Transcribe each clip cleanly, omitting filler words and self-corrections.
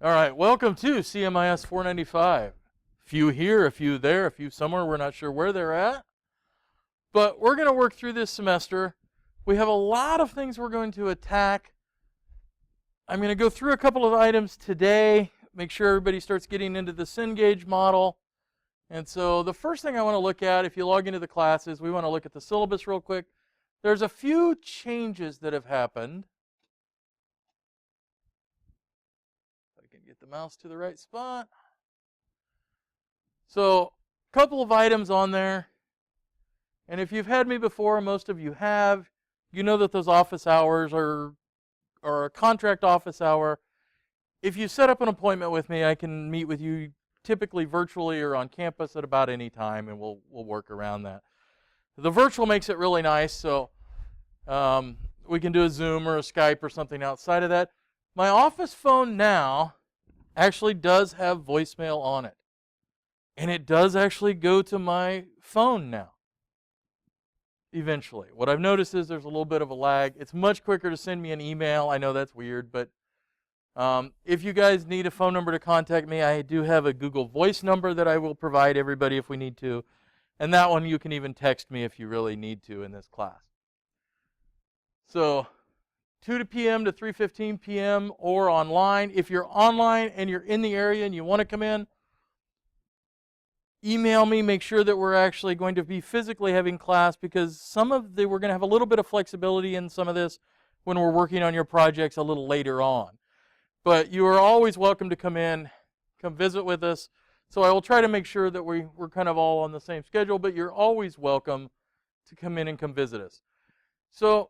All right, welcome to CMIS 495. A few here, a few there, a few somewhere. We're not sure where they're at. But we're going to work through this semester. We have a lot of things we're going to attack. I'm going to go through a couple of items today, make sure everybody starts getting into the Cengage model. And so the first thing I want to look at, if you log into the classes, we want to look at the syllabus real quick. There's a few changes that have happened. Get the mouse to the right spot. So, a couple of items on there. And if you've had me before, most of you have, you know that those office hours are a contract office hour. If you set up an appointment with me, I can meet with you typically virtually or on campus at about any time, and we'll work around that. The virtual makes it really nice, so we can do a Zoom or a Skype or something outside of that. My office phone now actually does have voicemail on it. And it does actually go to my phone now, eventually. What I've noticed is there's a little bit of a lag. It's much quicker to send me an email. I know that's weird, but if you guys need a phone number to contact me, I do have a Google Voice number that I will provide everybody if we need to. And that one you can even text me if you really need to in this class. So 2 p.m. to 3:15 p.m. or online. If you're online and you're in the area and you want to come in, email me. Make sure that we're actually going to be physically having class, because we're going to have a little bit of flexibility in some of this when we're working on your projects a little later on. But you are always welcome to come in, come visit with us. So I will try to make sure that we're kind of all on the same schedule, but you're always welcome to come in and come visit us. So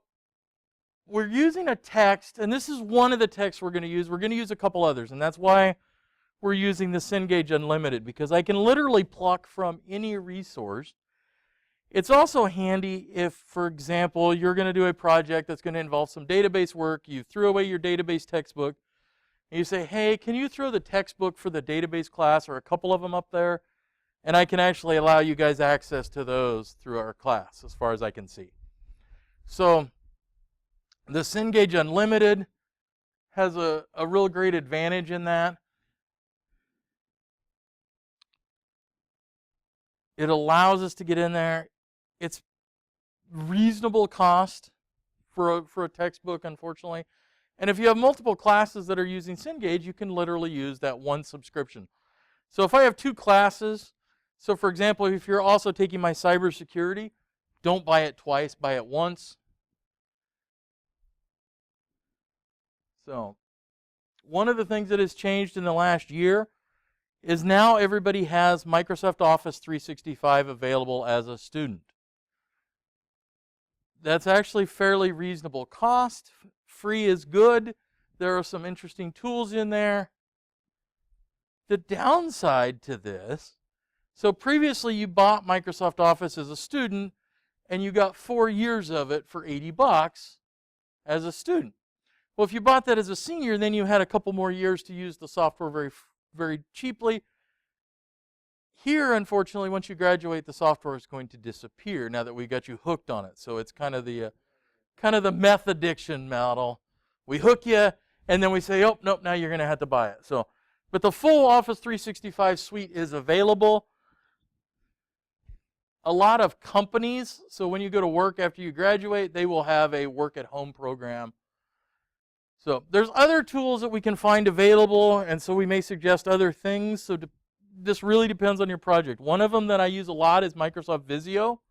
we're using a text, and this is one of the texts we're going to use. We're going to use a couple others, and that's why we're using the Cengage Unlimited, because I can literally pluck from any resource. It's also handy if, for example, you're going to do a project that's going to involve some database work. You threw away your database textbook, and you say, hey, can you throw the textbook for the database class or a couple of them up there? And I can actually allow you guys access to those through our class, as far as I can see. So the Cengage Unlimited has a real great advantage in that. It allows us to get in there. It's reasonable cost for a textbook, unfortunately. And if you have multiple classes that are using Cengage, you can literally use that one subscription. So if I have 2 classes, so for example, if you're also taking my cybersecurity, don't buy it twice, buy it once. So one of the things that has changed in the last year is now everybody has Microsoft Office 365 available as a student. That's actually fairly reasonable cost. Free is good. There are some interesting tools in there. The downside to this, so previously you bought Microsoft Office as a student and you got 4 years of it for $80 as a student. Well, if you bought that as a senior, then you had a couple more years to use the software very, very cheaply. Here, unfortunately, once you graduate, the software is going to disappear now that we got you hooked on it. So it's kind of the meth addiction model. We hook you, and then we say, oh, nope, now you're going to have to buy it. So, but the full Office 365 suite is available. A lot of companies, so when you go to work after you graduate, they will have a work-at-home program. So there's other tools that we can find available, and so we may suggest other things. So this really depends on your project. One of them that I use a lot is Microsoft Visio,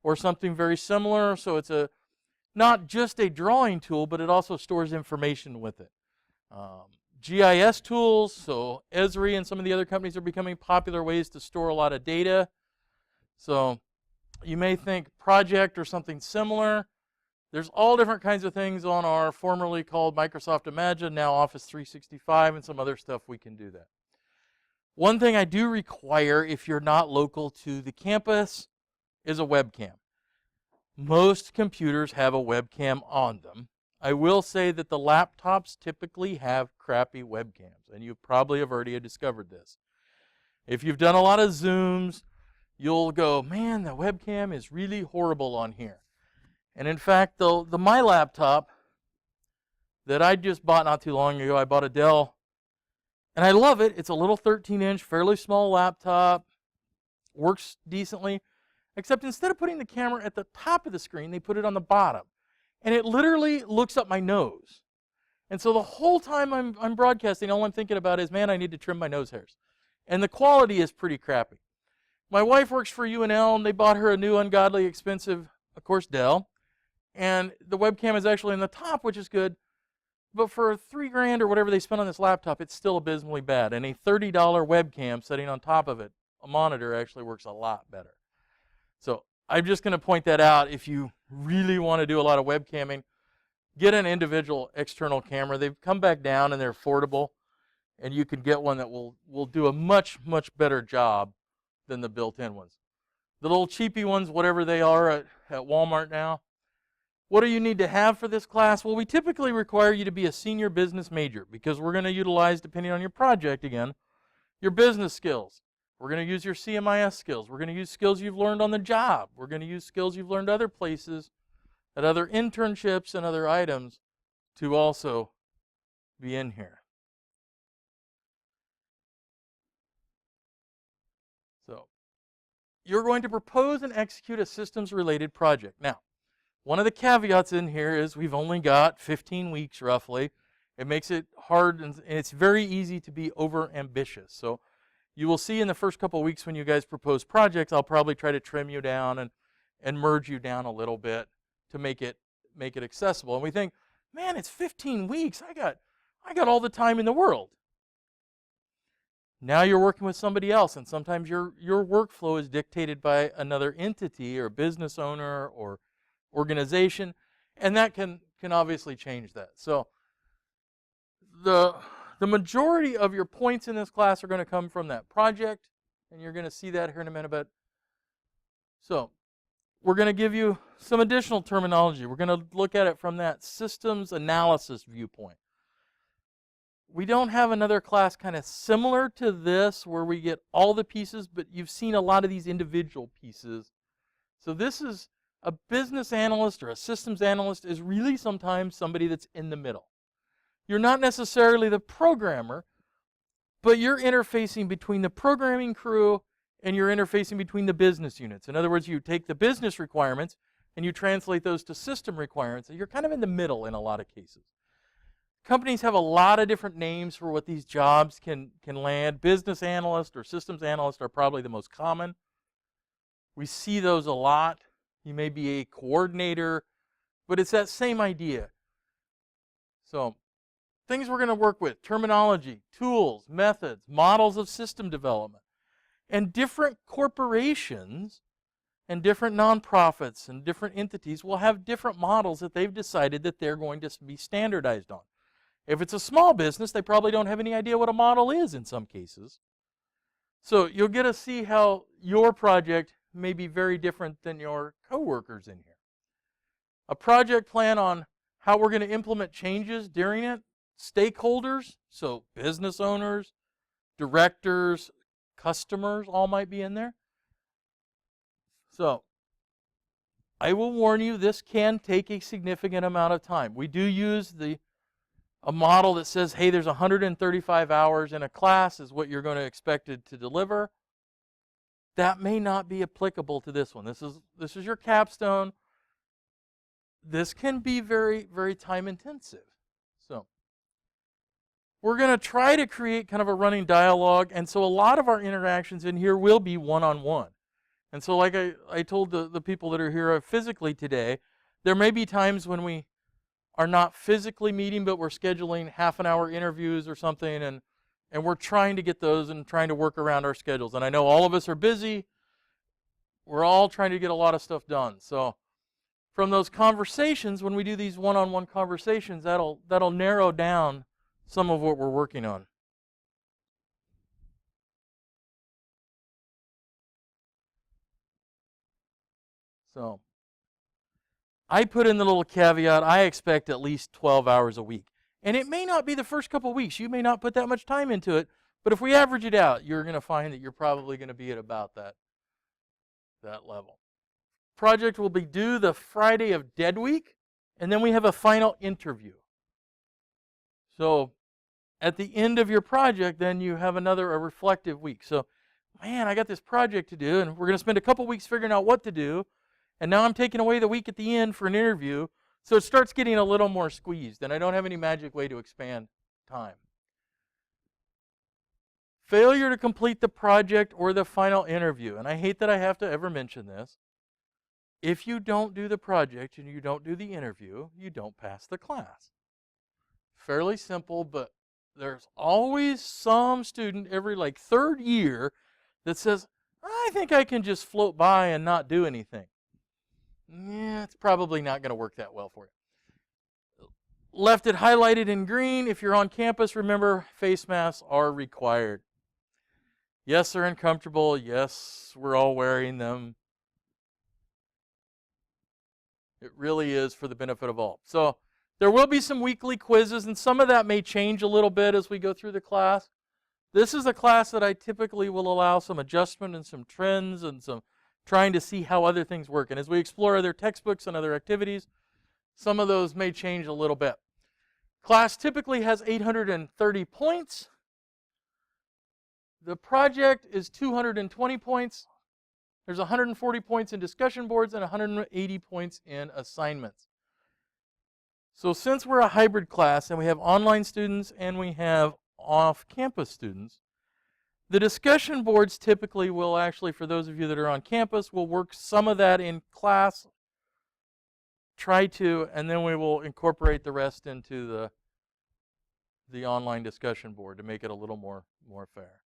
or something very similar. So it's not just a drawing tool, but it also stores information with it. GIS tools, so Esri and some of the other companies are becoming popular ways to store a lot of data. So you may think Project or something similar. There's all different kinds of things on our formerly called Microsoft Imagine, now Office 365, and some other stuff we can do that. One thing I do require if you're not local to the campus is a webcam. Most computers have a webcam on them. I will say that the laptops typically have crappy webcams, and you probably have already discovered this. If you've done a lot of Zooms, you'll go, man, the webcam is really horrible on here. And in fact, my laptop that I just bought not too long ago, I bought a Dell And I love it. It's a little 13-inch, fairly small laptop. Works decently. Except instead of putting the camera at the top of the screen, they put it on the bottom. And it literally looks up my nose. And so the whole time I'm broadcasting, all I'm thinking about is, man, I need to trim my nose hairs. And the quality is pretty crappy. My wife works for UNL, and they bought her a new ungodly expensive, of course, Dell. And the webcam is actually in the top, which is good. But for $3,000 or whatever they spent on this laptop, it's still abysmally bad. And a $30 webcam sitting on top of it, a monitor, actually works a lot better. So I'm just going to point that out. If you really want to do a lot of webcamming, get an individual external camera. They've come back down and they're affordable. And you can get one that will do a much, much better job than the built-in ones. The little cheapy ones, whatever they are at Walmart now. What do you need to have for this class? Well, we typically require you to be a senior business major because we're going to utilize, depending on your project again, your business skills. We're going to use your CMIS skills. We're going to use skills you've learned on the job. We're going to use skills you've learned other places, at other internships and other items to also be in here. So you're going to propose and execute a systems-related project. Now, one of the caveats in here is we've only got 15 weeks roughly. It makes it hard, and it's very easy to be over-ambitious. So you will see in the first couple of weeks when you guys propose projects, I'll probably try to trim you down and merge you down a little bit to make it accessible. And we think, man, it's 15 weeks. I got all the time in the world. Now you're working with somebody else, and sometimes your workflow is dictated by another entity or business owner or organization, and that can obviously change that. So the majority of your points in this class are going to come from that project, and you're going to see that here in a minute. But so we're going to give you some additional terminology. We're going to look at it from that systems analysis viewpoint. We don't have another class kind of similar to this where we get all the pieces, but you've seen a lot of these individual pieces. So this is a business analyst or a systems analyst is really sometimes somebody that's in the middle. You're not necessarily the programmer, but you're interfacing between the programming crew and you're interfacing between the business units. In other words, you take the business requirements and you translate those to system requirements. You're kind of in the middle in a lot of cases. Companies have a lot of different names for what these jobs can land. Business analyst or systems analyst are probably the most common. We see those a lot. You may be a coordinator, but it's that same idea. So things we're going to work with: terminology, tools, methods, models of system development. And different corporations and different nonprofits and different entities will have different models that they've decided that they're going to be standardized on. If it's a small business, they probably don't have any idea what a model is in some cases. So you'll get to see how your project may be very different than your coworkers in here. A project plan on how we're going to implement changes during it. Stakeholders, so business owners, directors, customers, all might be in there. So I will warn you, this can take a significant amount of time. We do use a model that says, hey, there's 135 hours in a class is what you're going to expect it to deliver. That may not be applicable to this one. This is your capstone. This can be very, very time intensive. So we're going to try to create kind of a running dialogue, and so a lot of our interactions in here will be one-on-one. And so like I told the people that are here physically today, there may be times when we are not physically meeting, but we're scheduling half-an-hour interviews or something, and we're trying to get those and trying to work around our schedules. And I know all of us are busy. We're all trying to get a lot of stuff done. So from those conversations, when we do these one-on-one conversations, that'll narrow down some of what we're working on. So I put in the little caveat, I expect at least 12 hours a week. And it may not be the first couple of weeks. You may not put that much time into it. But if we average it out, you're going to find that you're probably going to be at about that level. Project will be due the Friday of Dead Week. And then we have a final interview. So at the end of your project, then you have a reflective week. So, man, I got this project to do, and we're going to spend a couple weeks figuring out what to do, and now I'm taking away the week at the end for an interview, so it starts getting a little more squeezed, and I don't have any magic way to expand time. Failure to complete the project or the final interview, and I hate that I have to ever mention this. If you don't do the project and you don't do the interview, you don't pass the class. Fairly simple, but there's always some student every third year that says, I think I can just float by and not do anything. Yeah, it's probably not going to work that well for you. Left it highlighted in green. If you're on campus, remember, face masks are required. Yes, they're uncomfortable. Yes, we're all wearing them. It really is for the benefit of all. So there will be some weekly quizzes, and some of that may change a little bit as we go through the class. This is a class that I typically will allow some adjustment and some trends and some trying to see how other things work. And as we explore other textbooks and other activities, some of those may change a little bit. Class typically has 830 points. The project is 220 points. There's 140 points in discussion boards and 180 points in assignments. So since we're a hybrid class and we have online students and we have off-campus students, the discussion boards typically will actually, for those of you that are on campus, will work some of that in class, and then we will incorporate the rest into the online discussion board to make it a little more fair.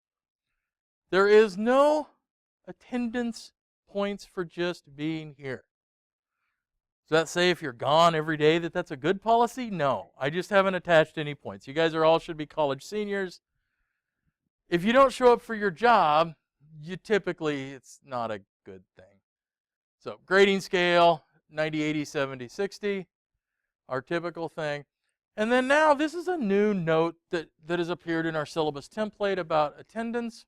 There is no attendance points for just being here. Does that say if you're gone every day that's a good policy? No, I just haven't attached any points. You guys should be college seniors. If you don't show up for your job, it's not a good thing. So grading scale, 90, 80, 70, 60, our typical thing. And then now this is a new note that has appeared in our syllabus template about attendance.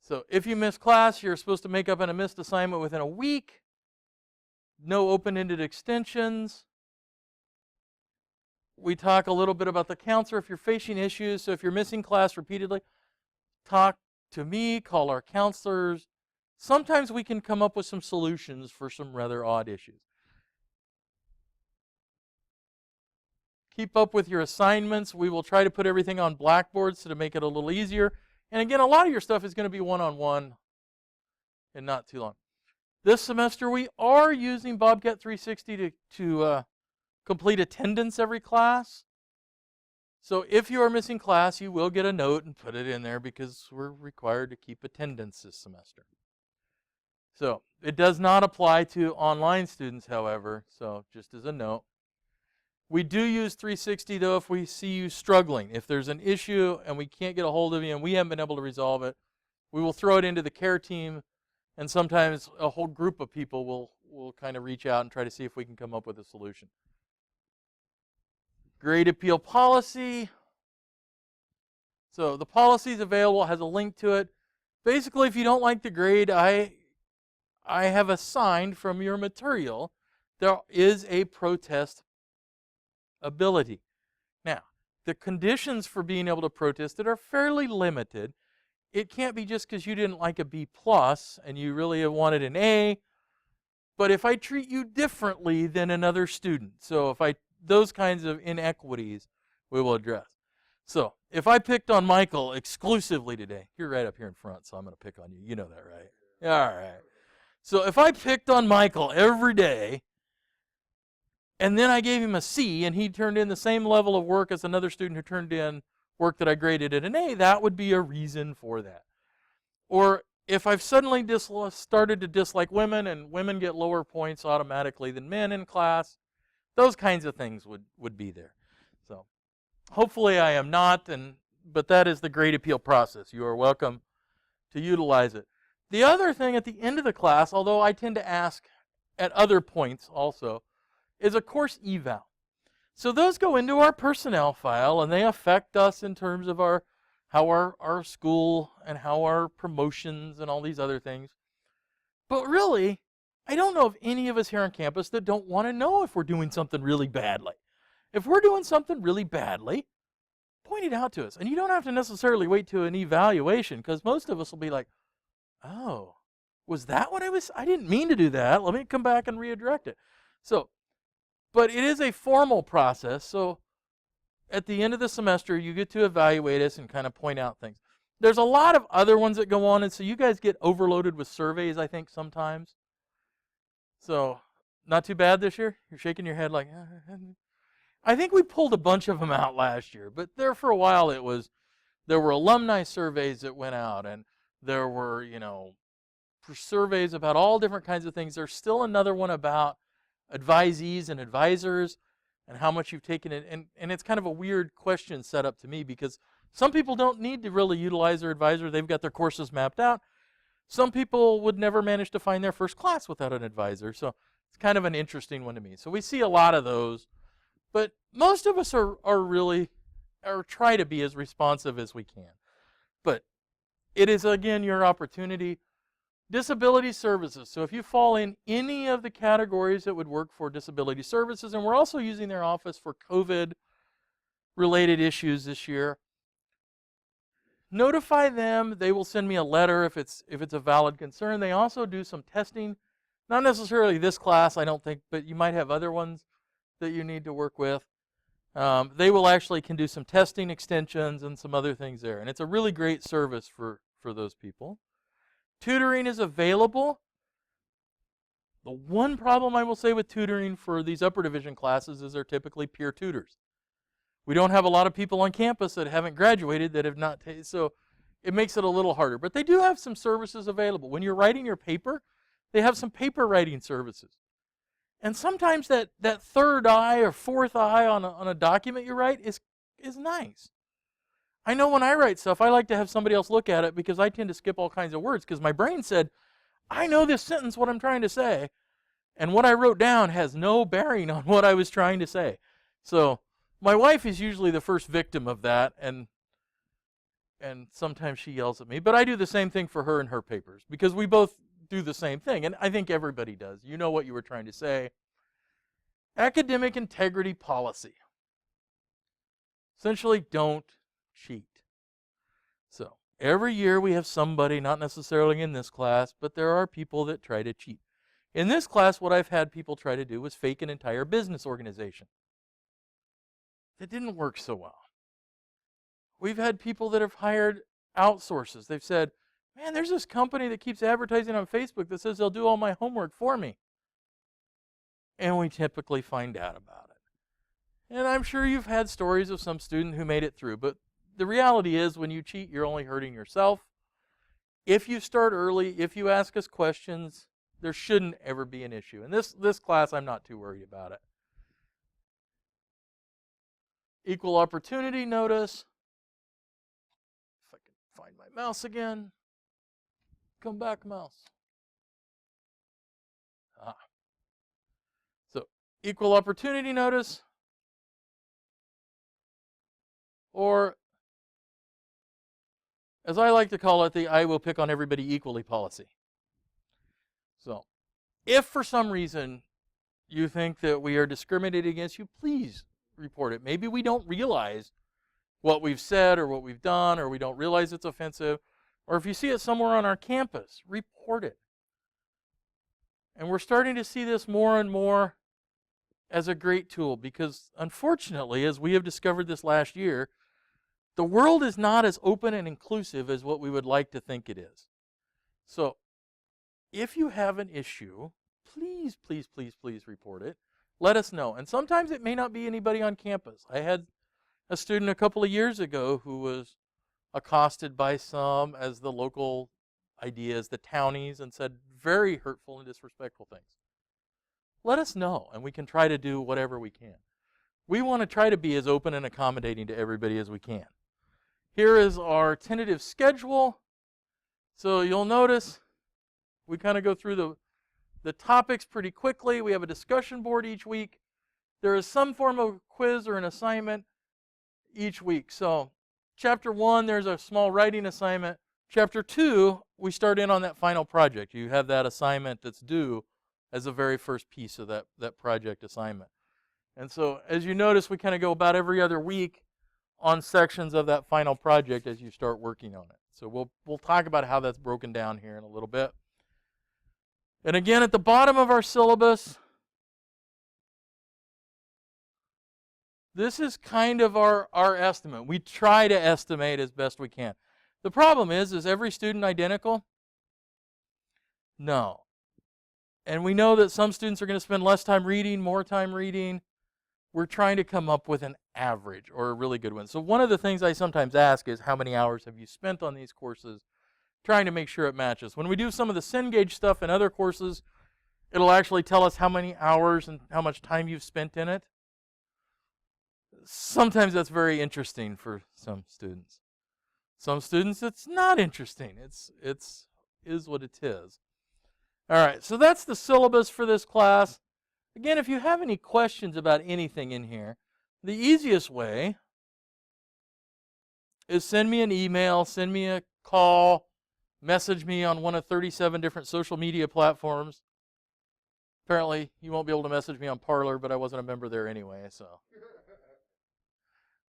So if you miss class, you're supposed to make up a missed assignment within a week. No open-ended extensions. We talk a little bit about the counselor if you're facing issues. So if you're missing class repeatedly, talk to me, call our counselors. Sometimes we can come up with some solutions for some rather odd issues. Keep up with your assignments. We will try to put everything on Blackboard to make it a little easier. And again, a lot of your stuff is going to be one-on-one and not too long. This semester, we are using Bobcat 360 to complete attendance every class. So if you are missing class, you will get a note and put it in there because we're required to keep attendance this semester. So it does not apply to online students, however, so just as a note. We do use 360, though, if we see you struggling. If there's an issue and we can't get a hold of you and we haven't been able to resolve it, we will throw it into the care team, and sometimes a whole group of people will kind of reach out and try to see if we can come up with a solution. Grade appeal policy. So the policy is available, has a link to it. Basically, if you don't like the grade I have assigned from your material, there is a protest ability. Now, the conditions for being able to protest it are fairly limited. It can't be just because you didn't like a B+ and you really have wanted an A, but if I treat you differently than another student, so those kinds of inequities we will address. So, if I picked on Michael exclusively today, you're right up here in front, so I'm going to pick on you. You know that, right? All right. So, if I picked on Michael every day, and then I gave him a C, and he turned in the same level of work as another student who turned in work that I graded at an A, that would be a reason for that. Or if I've suddenly started to dislike women, and women get lower points automatically than men in class, those kinds of things would be there. So hopefully I am not, but that is the grade appeal process. You are welcome to utilize it. The other thing at the end of the class, although I tend to ask at other points also, is a course eval. So those go into our personnel file, and they affect us in terms of how our school and how our promotions and all these other things. But really, I don't know of any of us here on campus that don't want to know if we're doing something really badly. If we're doing something really badly, point it out to us. And you don't have to necessarily wait to an evaluation, because most of us will be like, oh, was that what I didn't mean to do that. Let me come back and redirect it. So, but it is a formal process. So at the end of the semester, you get to evaluate us and kind of point out things. There's a lot of other ones that go on, and so you guys get overloaded with surveys, I think, sometimes. So, not too bad this year? You're shaking your head like, I think we pulled a bunch of them out last year, but there for a while there were alumni surveys that went out, and there were, surveys about all different kinds of things. There's still another one about advisees and advisors and how much you've taken it. And it's kind of a weird question set up to me, because some people don't need to really utilize their advisor. They've got their courses mapped out. Some people would never manage to find their first class without an advisor. So it's kind of an interesting one to me. So we see a lot of those. But most of us are try to be as responsive as we can. But it is, again, your opportunity. Disability services. So if you fall in any of the categories that would work for disability services, and we're also using their office for COVID-related issues this year, notify them. They will send me a letter if it's a valid concern. They also do some testing. Not necessarily this class, I don't think, but you might have other ones that you need to work with. They will actually can do some testing extensions and some other things there. And it's a really great service for those people. Tutoring is available. The one problem I will say with tutoring for these upper division classes is they're typically peer tutors. We don't have a lot of people on campus that haven't graduated that have not taken, so it makes it a little harder. But they do have some services available. When you're writing your paper, they have some paper writing services. And sometimes that third eye or fourth eye on a document you write is nice. I know when I write stuff, I like to have somebody else look at it, because I tend to skip all kinds of words, because my brain said, I know this sentence, what I'm trying to say, and what I wrote down has no bearing on what I was trying to say. So my wife is usually the first victim of that, and sometimes she yells at me, but I do the same thing for her in her papers, because we both do the same thing, and I think everybody does. You know what you were trying to say. Academic integrity policy. Essentially, don't cheat. So every year we have somebody, not necessarily in this class, but there are people that try to cheat. In this class, what I've had people try to do was fake an entire business organization. That didn't work so well. We've had people that have hired outsources. They've said, man, there's this company that keeps advertising on Facebook that says they'll do all my homework for me. And we typically find out about it. And I'm sure you've had stories of some student who made it through, but the reality is when you cheat, you're only hurting yourself. If you start early, if you ask us questions, there shouldn't ever be an issue. In this class, I'm not too worried about it. Equal opportunity notice. If I can find my mouse again. Come back, mouse. So, equal opportunity notice, or as I like to call it, the I will pick on everybody equally policy. So, if for some reason you think that we are discriminating against you, please report it. Maybe we don't realize what we've said or what we've done, or we don't realize it's offensive. Or if you see it somewhere on our campus, report it. And we're starting to see this more and more as a great tool, because unfortunately, as we have discovered this last year, the world is not as open and inclusive as what we would like to think it is. So if you have an issue, please, please, please, please report it. Let us know. And sometimes it may not be anybody on campus. I had a student a couple of years ago who was accosted by some as the local ideas, the townies, and said very hurtful and disrespectful things. Let us know, and we can try to do whatever we can. We want to try to be as open and accommodating to everybody as we can. Here is our tentative schedule. So you'll notice we kind of go through the topics pretty quickly. We have a discussion board each week. There is some form of quiz or an assignment each week. So Chapter 1, there's a small writing assignment. Chapter 2, we start in on that final project. You have that assignment that's due as the very first piece of that project assignment. And so as you notice, we kind of go about every other week on sections of that final project as you start working on it. So we'll talk about how that's broken down here in a little bit. And again, at the bottom of our syllabus, this is kind of our estimate. We try to estimate as best we can. The problem is every student identical? No. And we know that some students are going to spend less time reading, more time reading. We're trying to come up with an average or a really good one. So one of the things I sometimes ask is, how many hours have you spent on these courses? Trying to make sure it matches. When we do some of the Cengage stuff in other courses, it'll actually tell us how many hours and how much time you've spent in it. Sometimes that's very interesting for some students. Some students, it's not interesting. It's is what it is. All right, so that's the syllabus for this class. Again, if you have any questions about anything in here, the easiest way is send me an email, send me a call, message me on one of 37 different social media platforms. Apparently, you won't be able to message me on Parler, but I wasn't a member there anyway, so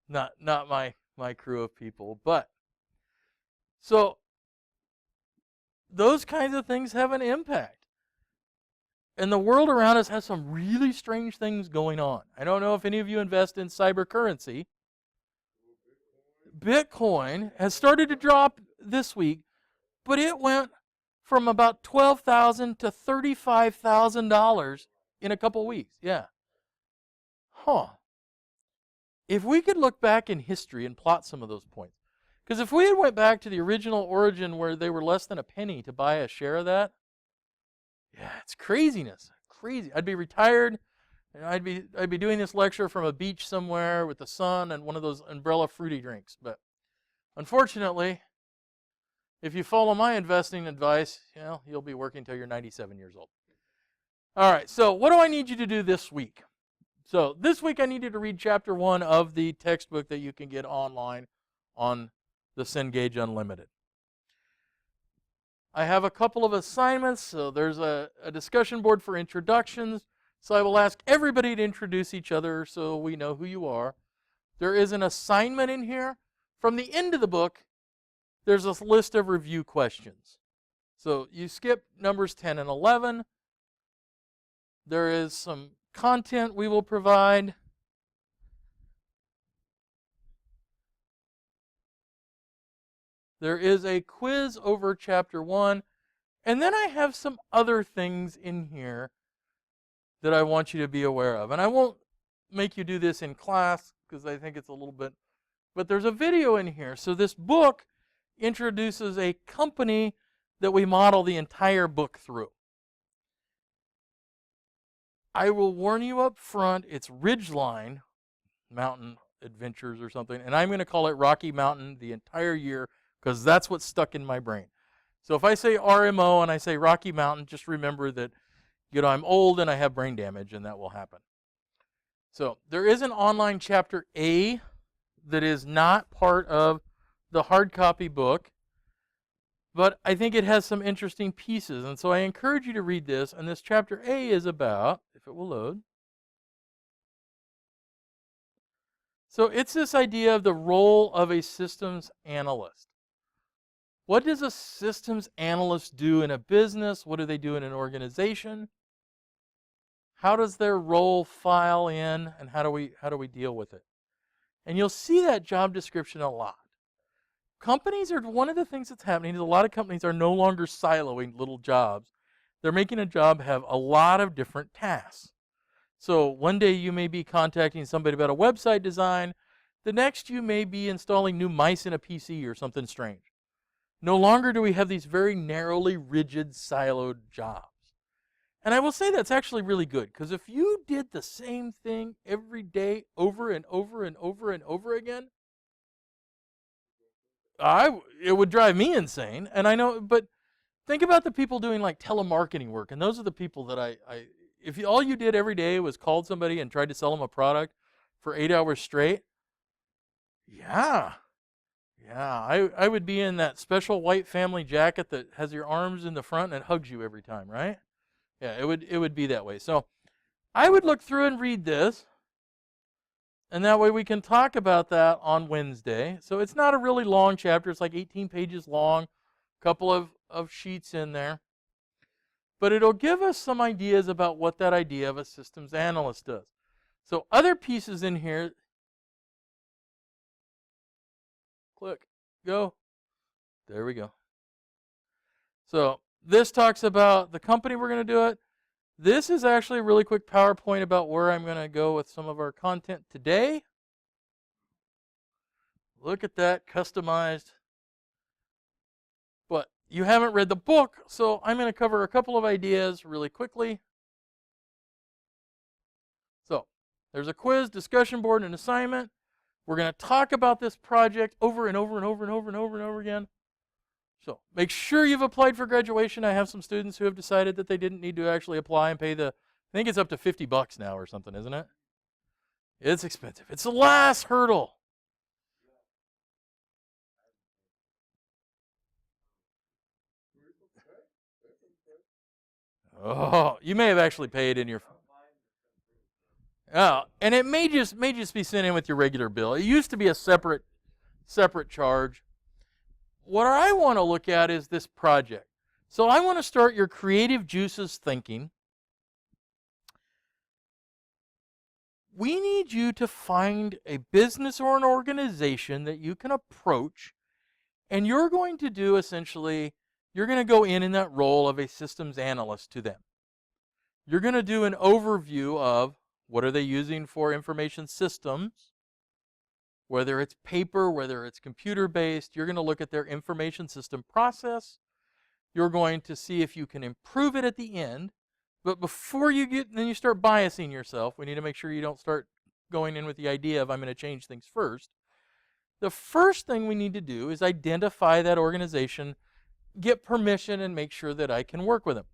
not my crew of people. But so those kinds of things have an impact. And the world around us has some really strange things going on. I don't know if any of you invest in cyber currency. Bitcoin has started to drop this week, but it went from about $12,000 to $35,000 in a couple weeks. Yeah. Huh. If we could look back in history and plot some of those points. Because if we had went back to the original origin where they were less than a penny to buy a share of that, yeah, it's craziness. Crazy. I'd be retired, and I'd be doing this lecture from a beach somewhere with the sun and one of those umbrella fruity drinks. But unfortunately, if you follow my investing advice, you'll be working till you're 97 years old. All right, so what do I need you to do this week? So this week I need you to read chapter 1 of the textbook that you can get online on the Cengage Unlimited. I have a couple of assignments. So there's a discussion board for introductions. So I will ask everybody to introduce each other so we know who you are. There is an assignment in here. From the end of the book, there's a list of review questions. So you skip numbers 10 and 11. There is some content we will provide. There is a quiz over chapter 1. And then I have some other things in here that I want you to be aware of. And I won't make you do this in class because I think it's a little bit, but there's a video in here. So this book introduces a company that we model the entire book through. I will warn you up front, it's Ridgeline Mountain Adventures or something, and I'm going to call it Rocky Mountain the entire year because that's what's stuck in my brain. So if I say RMO and I say Rocky Mountain, just remember that I'm old and I have brain damage, and that will happen. So there is an online chapter A that is not part of the hard copy book, but I think it has some interesting pieces. And so I encourage you to read this. And this chapter A is about, if it will load. So it's this idea of the role of a systems analyst. What does a systems analyst do in a business? What do they do in an organization? How does their role file in, and how do we deal with it? And you'll see that job description a lot. Companies are, one of the things that's happening is a lot of companies are no longer siloing little jobs. They're making a job have a lot of different tasks. So one day you may be contacting somebody about a website design. The next you may be installing new mice in a PC or something strange. No longer do we have these very narrowly rigid siloed jobs. And I will say that's actually really good, because if you did the same thing every day over and over and over and over again, it would drive me insane. And I know, but think about the people doing like telemarketing work, and those are the people that if all you did every day was called somebody and tried to sell them a product for 8 hours straight, yeah, I would be in that special white family jacket that has your arms in the front and it hugs you every time, right? Yeah, it would be that way. So I would look through and read this. And that way we can talk about that on Wednesday. So it's not a really long chapter. It's like 18 pages long, a couple of sheets in there. But it'll give us some ideas about what that idea of a systems analyst does. So other pieces in here, click, go. There we go. So this talks about the company we're going to do it. This is actually a really quick PowerPoint about where I'm going to go with some of our content today. Look at that, customized. But you haven't read the book, so I'm going to cover a couple of ideas really quickly. So there's a quiz, discussion board, and assignment. We're going to talk about this project over and over and over and over and over and over again. So make sure you've applied for graduation. I have some students who have decided that they didn't need to actually apply and pay I think it's up to $50 now or something, isn't it? It's expensive. It's the last hurdle. Oh, you may have actually paid in your. Oh, and it may just be sent in with your regular bill. It used to be a separate charge. What I want to look at is this project. So I want to start your creative juices thinking. We need you to find a business or an organization that you can approach, and you're going to do essentially, you're going to go in that role of a systems analyst to them. You're going to do an overview of what are they using for information systems, whether it's paper, whether it's computer-based. You're going to look at their information system process. You're going to see if you can improve it at the end. But before you start biasing yourself. We need to make sure you don't start going in with the idea of I'm going to change things first. The first thing we need to do is identify that organization, get permission, and make sure that I can work with them.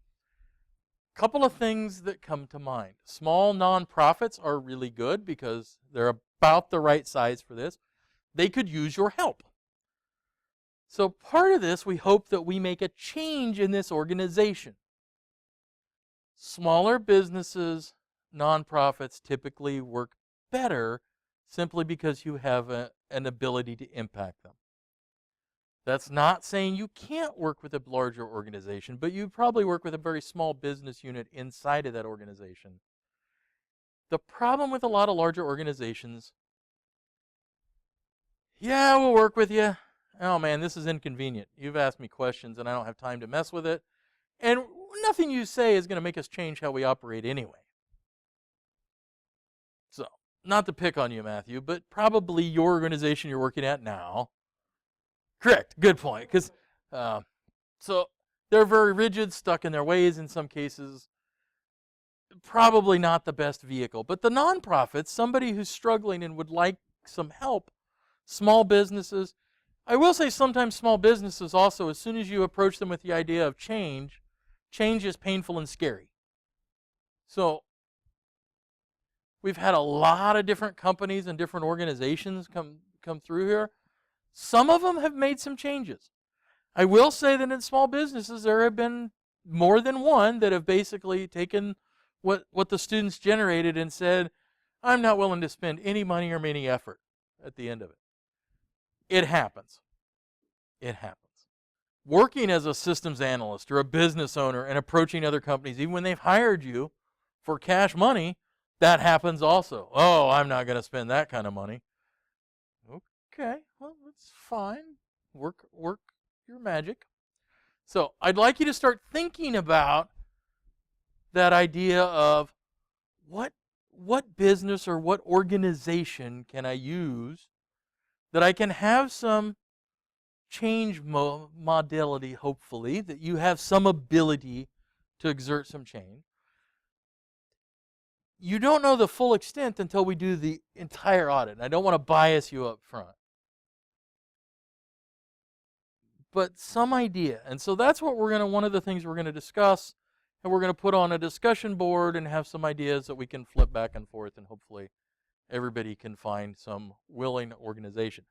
A couple of things that come to mind. Small nonprofits are really good because they're about the right size for this. They could use your help. So part of this, we hope that we make a change in this organization. Smaller businesses, nonprofits typically work better simply because you have an ability to impact them. That's not saying you can't work with a larger organization, but you probably work with a very small business unit inside of that organization. The problem with a lot of larger organizations, yeah, we'll work with you. Oh man, this is inconvenient. You've asked me questions and I don't have time to mess with it. And nothing you say is going to make us change how we operate anyway. So, not to pick on you, Matthew, but probably your organization you're working at now. Correct, good point. Because so they're very rigid, stuck in their ways in some cases. Probably not the best vehicle. But the nonprofits, somebody who's struggling and would like some help, small businesses. I will say sometimes small businesses also, as soon as you approach them with the idea of change is painful and scary. So we've had a lot of different companies and different organizations come through here. Some of them have made some changes. I will say that in small businesses, there have been more than one that have basically taken what the students generated and said, I'm not willing to spend any money or any effort at the end of it. It happens. It happens. Working as a systems analyst or a business owner and approaching other companies, even when they've hired you for cash money, that happens also. Oh, I'm not going to spend that kind of money. Okay, well, that's fine. Work your magic. So I'd like you to start thinking about that idea of what business or what organization can I use that I can have some change modality, hopefully, that you have some ability to exert some change. You don't know the full extent until we do the entire audit. And I don't want to bias you up front. But some idea. And so that's what one of the things we're going to discuss, and we're going to put on a discussion board and have some ideas that we can flip back and forth, and hopefully everybody can find some willing organization.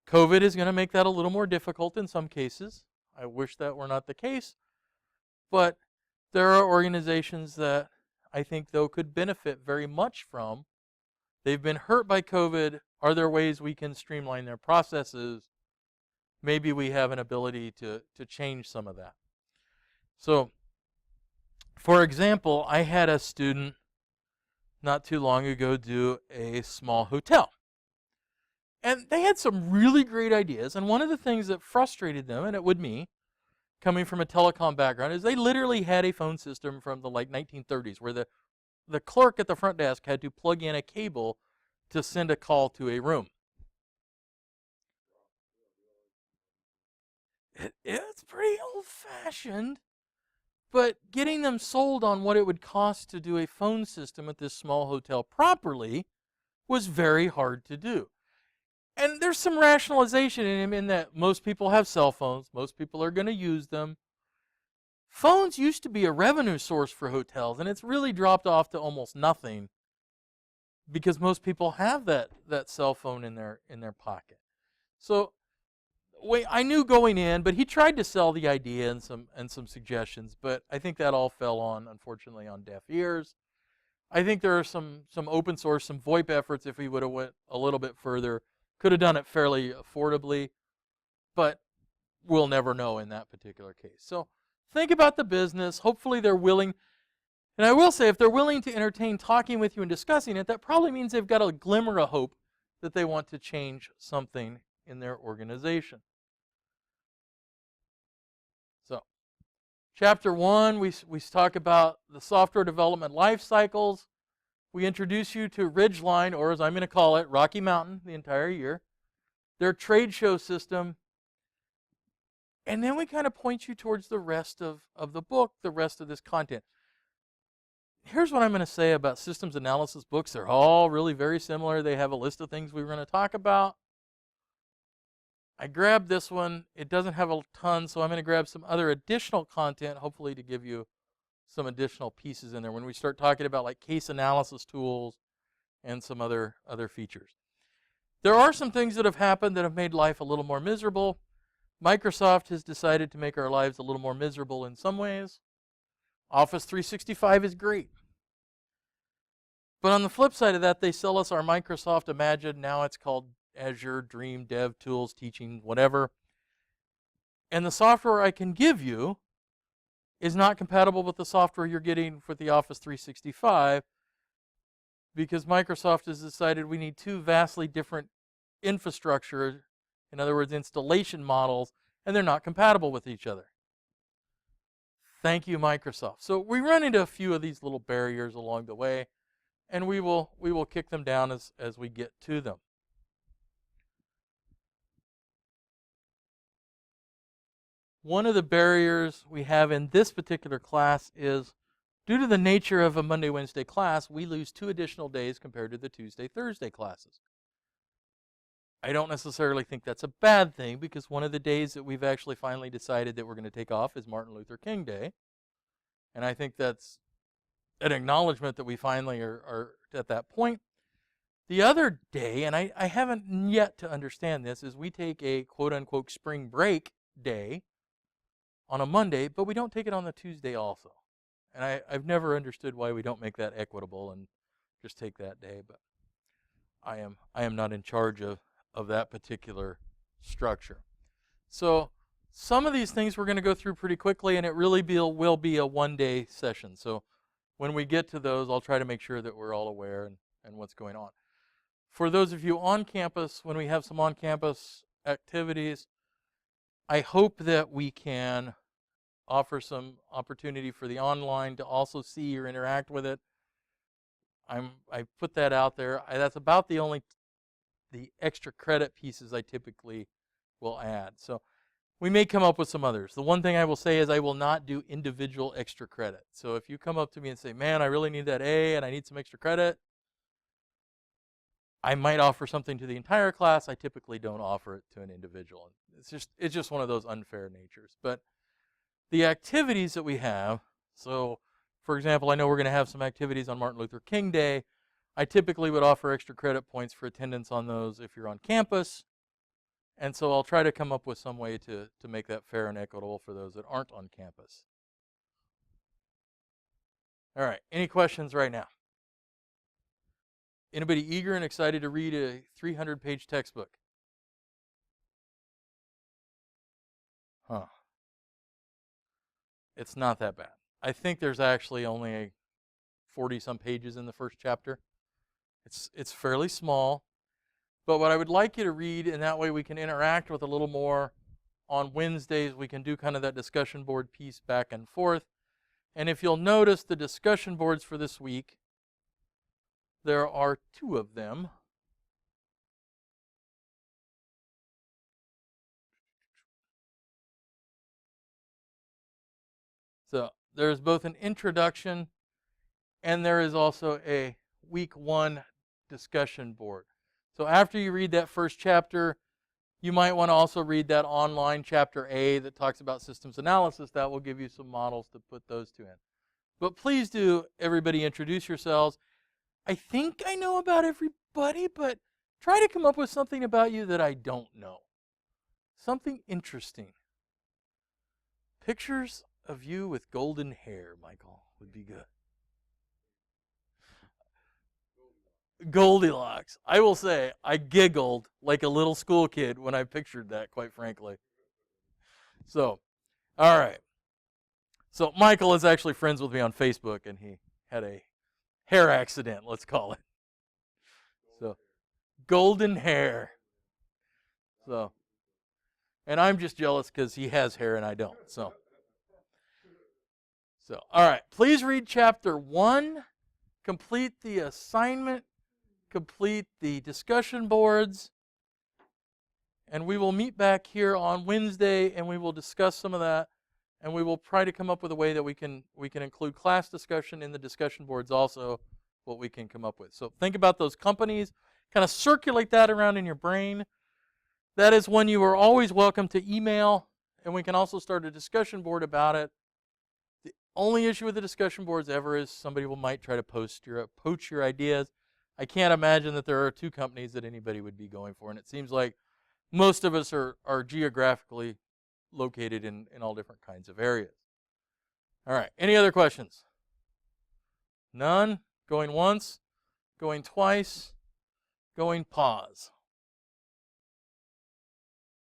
COVID is going to make that a little more difficult in some cases. I wish that were not the case. But there are organizations that I think, though, could benefit very much from They've been hurt by COVID. Are there ways we can streamline their processes? Maybe we have an ability to change some of that. So, for example, I had a student not too long ago do a small hotel. And they had some really great ideas. And one of the things that frustrated them, and it would me, coming from a telecom background, is they literally had a phone system from the 1930s where the clerk at the front desk had to plug in a cable to send a call to a room. It's pretty old-fashioned, but getting them sold on what it would cost to do a phone system at this small hotel properly was very hard to do. And there's some rationalization in him in that most people have cell phones. Most people are going to use them. Phones used to be a revenue source for hotels, and it's really dropped off to almost nothing because most people have that cell phone in their pocket. So I knew going in, but he tried to sell the idea and some suggestions, but I think that all fell on, unfortunately, on deaf ears. I think there are some open source, some VoIP efforts if we would have went a little bit further. Could have done it fairly affordably, but we'll never know in that particular case. So think about the business. Hopefully they're willing. And I will say, if they're willing to entertain talking with you and discussing it, that probably means they've got a glimmer of hope that they want to change something in their organization. So, chapter 1, we talk about the software development life cycles. We introduce you to Ridgeline, or as I'm going to call it, Rocky Mountain, the entire year, their trade show system, and then we kind of point you towards the rest of the book, the rest of this content. Here's what I'm going to say about systems analysis books. They're all really very similar. They have a list of things we were going to talk about. I grabbed this one. It doesn't have a ton, so I'm going to grab some other additional content, hopefully to give you some additional pieces in there when we start talking about like case analysis tools and some other features. There are some things that have happened that have made life a little more miserable. Microsoft has decided to make our lives a little more miserable in some ways. Office 365 is great. But on the flip side of that, they sell us our Microsoft Imagine. Now it's called Azure Dream Dev Tools, Teaching, whatever. And the software I can give you is not compatible with the software you're getting for the Office 365 because Microsoft has decided we need two vastly different infrastructure, in other words, installation models, and they're not compatible with each other. Thank you, Microsoft. So we run into a few of these little barriers along the way, and we will kick them down as we get to them. One of the barriers we have in this particular class is due to the nature of a Monday, Wednesday class, we lose 2 additional days compared to the Tuesday, Thursday classes. I don't necessarily think that's a bad thing because one of the days that we've actually finally decided that we're going to take off is Martin Luther King Day. And I think that's an acknowledgement that we finally are at that point. The other day, and I haven't yet to understand this, is we take a quote-unquote spring break day on a Monday, but we don't take it on the Tuesday also. And I've never understood why we don't make that equitable and just take that day, but I am not in charge of that particular structure. So some of these things we're going to go through pretty quickly, and it really will be a one-day session. So when we get to those, I'll try to make sure that we're all aware and what's going on. For those of you on campus, when we have some on-campus activities, I hope that we can offer some opportunity for the online to also see or interact with it. I put that out there. That's about the extra credit pieces I typically will add. So we may come up with some others. The one thing I will say is I will not do individual extra credit. So if you come up to me and say, man, I really need that A and I need some extra credit, I might offer something to the entire class. I typically don't offer it to an individual. It's just one of those unfair natures. But the activities that we have, so for example, I know we're going to have some activities on Martin Luther King Day. I typically would offer extra credit points for attendance on those if you're on campus. And so I'll try to come up with some way to make that fair and equitable for those that aren't on campus. All right, any questions right now? Anybody eager and excited to read a 300-page textbook? Huh. It's not that bad. I think there's actually only 40-some pages in the first chapter. It's fairly small. But what I would like you to read, and that way we can interact with a little more on Wednesdays. We can do kind of that discussion board piece back and forth. And if you'll notice the discussion boards for this week, there are 2 of them. So there's both an introduction and there is also a week 1 discussion board. So after you read that first chapter, you might want to also read that online chapter A that talks about systems analysis. That will give you some models to put those 2 in. But please do, everybody, introduce yourselves. I think I know about everybody, but try to come up with something about you that I don't know. Something interesting. Pictures of you with golden hair, Michael, would be good. Goldilocks. I will say, I giggled like a little school kid when I pictured that, quite frankly. So, all right. So Michael is actually friends with me on Facebook, and he had a hair accident, let's call it. So, golden hair. So, and I'm just jealous because he has hair and I don't. So, all right. Please read chapter 1. Complete the assignment. Complete the discussion boards. And we will meet back here on Wednesday, and we will discuss some of that. And we will try to come up with a way that we can include class discussion in the discussion boards also, what we can come up with. So think about those companies. Kind of circulate that around in your brain. That is when you are always welcome to email, and we can also start a discussion board about it. The only issue with the discussion boards ever is somebody might try to poach your ideas. I can't imagine that there are 2 companies that anybody would be going for, and it seems like most of us are geographically located in all different kinds of areas. All right, any other questions? None? Going once? Going twice? Going pause.